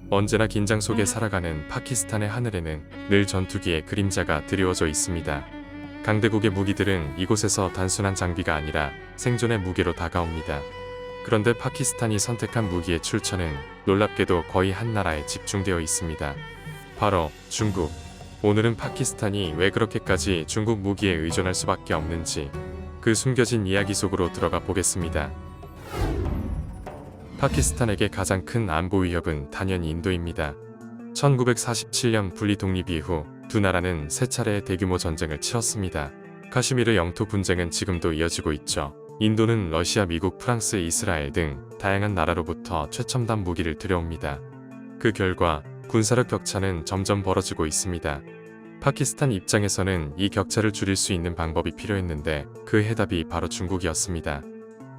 언제나 긴장 속에 살아가는 파키스탄의 하늘에는 늘 전투기의 그림자가 드리워져 있습니다. 강대국의 무기들은 이곳에서 단순한 장비가 아니라 생존의 무기로 다가옵니다. 그런데 파키스탄이 선택한 무기의 출처는 놀랍게도 거의 한 나라에 집중되어 있습니다. 바로 중국. 오늘은 파키스탄이 왜 그렇게까지 중국 무기에 의존할 수밖에 없는지 그 숨겨진 이야기 속으로 들어가 보겠습니다. 파키스탄에게 가장 큰 안보 위협은 단연 인도입니다. 1947년 분리 독립 이후 두 나라는 세 차례의 대규모 전쟁을 치렀습니다. 카슈미르 영토 분쟁은 지금도 이어지고 있죠. 인도는 러시아, 미국, 프랑스, 이스라엘 등 다양한 나라로부터 최첨단 무기를 들여옵니다. 그 결과 군사력 격차는 점점 벌어지고 있습니다. 파키스탄 입장에서는 이 격차를 줄일 수 있는 방법이 필요했는데 그 해답이 바로 중국이었습니다.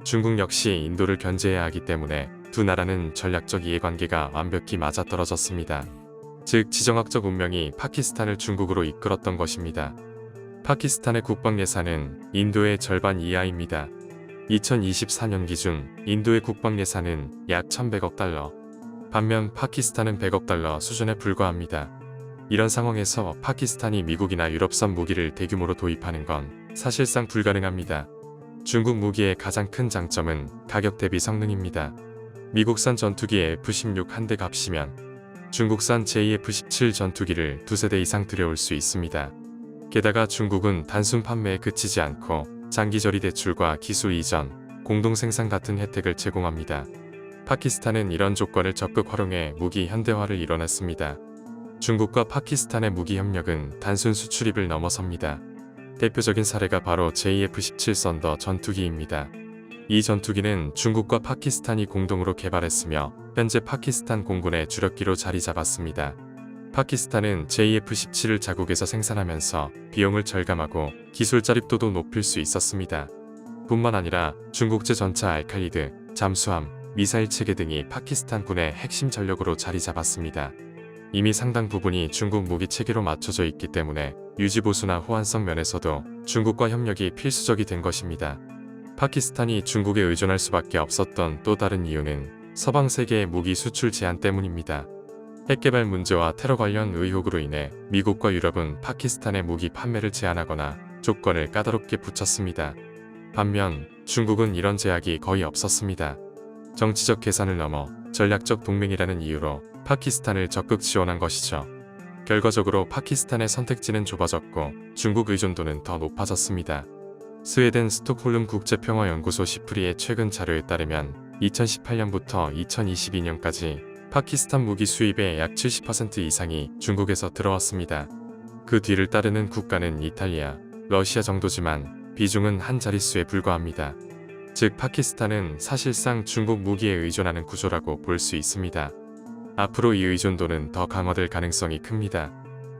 중국 역시 인도를 견제해야 하기 때문에 두 나라는 전략적 이해관계가 완벽히 맞아떨어졌습니다. 즉 지정학적 운명이 파키스탄을 중국으로 이끌었던 것입니다. 파키스탄의 국방 예산은 인도의 절반 이하입니다. 2024년 기준 인도의 국방 예산은 약 1,100억 달러. 반면 파키스탄은 100억 달러 수준에 불과합니다. 이런 상황에서 파키스탄이 미국이나 유럽산 무기를 대규모로 도입하는 건 사실상 불가능합니다. 중국 무기의 가장 큰 장점은 가격 대비 성능입니다. 미국산 전투기 F-16 한 대 값이면 중국산 JF-17 전투기를 두세 대 이상 들여올 수 있습니다. 게다가 중국은 단순 판매에 그치지 않고 장기저리 대출과 기술 이전, 공동 생산 같은 혜택을 제공합니다. 파키스탄은 이런 조건을 적극 활용해 무기 현대화를 이뤄냈습니다. 중국과 파키스탄의 무기 협력은 단순 수출입을 넘어섭니다. 대표적인 사례가 바로 JF-17 썬더 전투기입니다. 이 전투기는 중국과 파키스탄이 공동으로 개발했으며 현재 파키스탄 공군의 주력기로 자리 잡았습니다. 파키스탄은 JF-17을 자국에서 생산하면서 비용을 절감하고 기술 자립도도 높일 수 있었습니다. 뿐만 아니라 중국제 전차 알칼리드, 잠수함, 미사일 체계 등이 파키스탄 군의 핵심 전력으로 자리 잡았습니다. 이미 상당 부분이 중국 무기 체계로 맞춰져 있기 때문에 유지보수나 호환성 면에서도 중국과 협력이 필수적이 된 것입니다. 파키스탄이 중국에 의존할 수밖에 없었던 또 다른 이유는 서방 세계의 무기 수출 제한 때문입니다. 핵개발 문제와 테러 관련 의혹으로 인해 미국과 유럽은 파키스탄의 무기 판매를 제한하거나 조건을 까다롭게 붙였습니다. 반면 중국은 이런 제약이 거의 없었습니다. 정치적 계산을 넘어 전략적 동맹이라는 이유로 파키스탄을 적극 지원한 것이죠. 결과적으로 파키스탄의 선택지는 좁아졌고 중국 의존도는 더 높아졌습니다. 스웨덴 스톡홀름 국제평화연구소 시프리의 최근 자료에 따르면 2018년부터 2022년까지 파키스탄 무기 수입의 약 70% 이상이 중국에서 들어왔습니다. 그 뒤를 따르는 국가는 이탈리아, 러시아 정도지만 비중은 한 자릿수에 불과합니다. 즉 파키스탄은 사실상 중국 무기에 의존하는 구조라고 볼 수 있습니다. 앞으로 이 의존도는 더 강화될 가능성이 큽니다.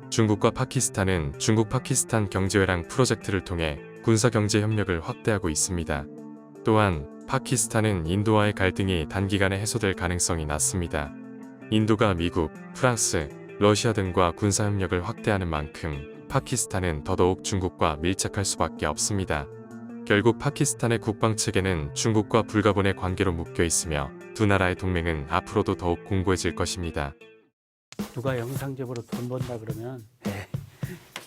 중국과 파키스탄은 중국-파키스탄 경제회랑 프로젝트를 통해 군사경제 협력을 확대하고 있습니다. 또한 파키스탄은 인도와의 갈등이 단기간에 해소될 가능성이 낮습니다. 인도가 미국, 프랑스, 러시아 등과 군사협력을 확대하는 만큼 파키스탄은 더더욱 중국과 밀착할 수밖에 없습니다. 결국 파키스탄의 국방체계는 중국과 불가분의 관계로 묶여 있으며 두 나라의 동맹은 앞으로도 더욱 공고해질 것입니다. 누가 영상제보로 돈 번다 그러면 에이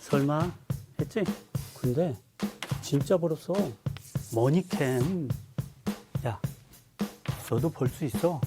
설마 했지? 근데 진짜 벌었어. 머니캔. 야 너도 벌 수 있어.